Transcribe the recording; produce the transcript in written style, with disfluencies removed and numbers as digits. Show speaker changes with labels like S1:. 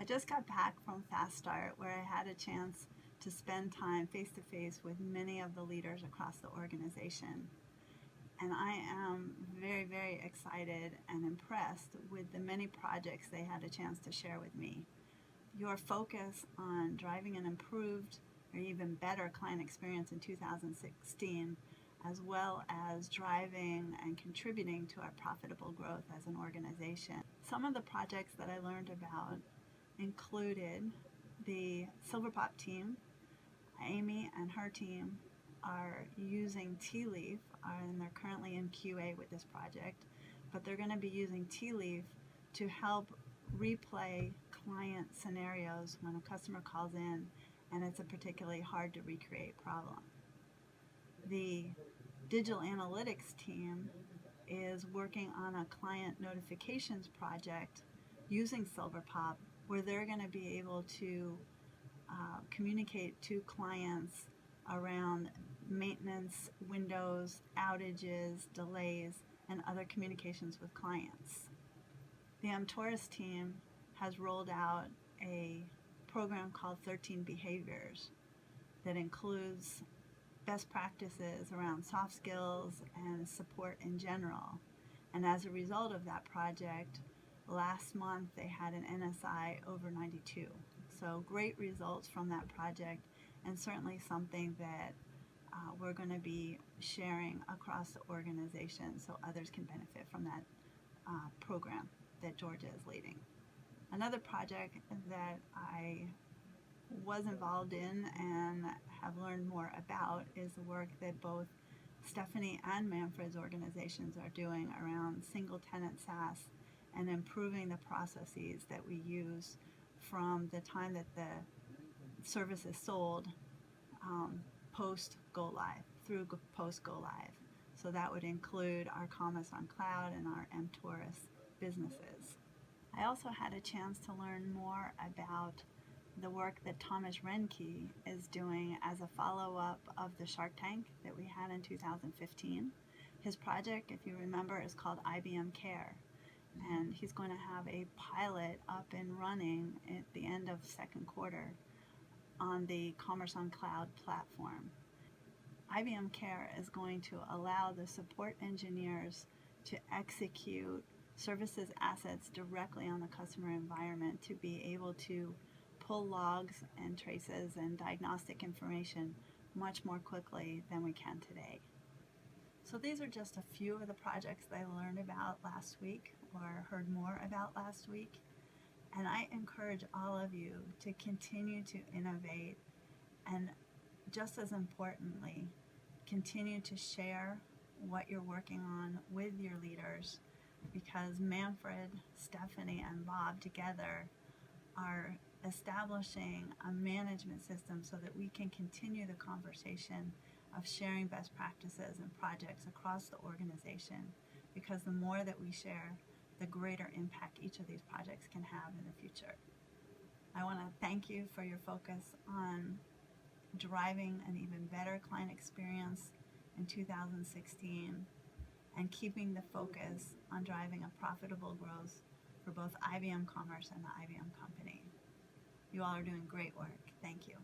S1: just got back from Fast Start, where I had a chance to spend time face-to-face with many of the leaders across the organization. And I am very, very excited and impressed with the many projects they had a chance to share with me. Your focus on driving an improved or even better client experience in 2016, as well as driving and contributing to our profitable growth as an organization. Some of the projects that I learned about included the Silverpop team. Amy and her team are using T-Leaf, and they're currently in QA with this project, but they're going to be using T-Leaf to help replay client scenarios when a customer calls in and it's a particularly hard to recreate problem. The digital analytics team is working on a client notifications project using Silverpop, where they're going to be able to communicate to clients around maintenance windows, outages, delays, and other communications with clients. The Tourist team has rolled out a program called 13 Behaviours that includes best practices around soft skills and support in general. And as a result of that project, last month they had an NSI over 92. So great results from that project, and certainly something that we're going to be sharing across the organization so others can benefit from that program that Georgia is leading. Another project that I was involved in and have learned more about is the work that both Stephanie and Manfred's organizations are doing around single tenant SaaS and improving the processes that we use from the time that the service is sold post go live through post go live. So that would include our Commerce on Cloud and our Tourist businesses. I also had a chance to learn more about the work that Thomas Renke is doing as a follow-up of the Shark Tank that we had in 2015. His project, if you remember, is called IBM Care, and he's going to have a pilot up and running at the end of second quarter on the Commerce on Cloud platform. IBM Care is going to allow the support engineers to execute services assets directly on the customer environment, to be able to pull logs and traces and diagnostic information much more quickly than we can today. So these are just a few of the projects that I learned about last week or heard more about last week. And I encourage all of you to continue to innovate, and just as importantly, continue to share what you're working on with your leaders, because Manfred, Stephanie, and Bob together are establishing a management system so that we can continue the conversation of sharing best practices and projects across the organization, because the more that we share, the greater impact each of these projects can have in the future. I want to thank you for your focus on driving an even better client experience in 2016 and keeping the focus on driving a profitable growth for both IBM Commerce and the IBM company. You all are doing great work. Thank you.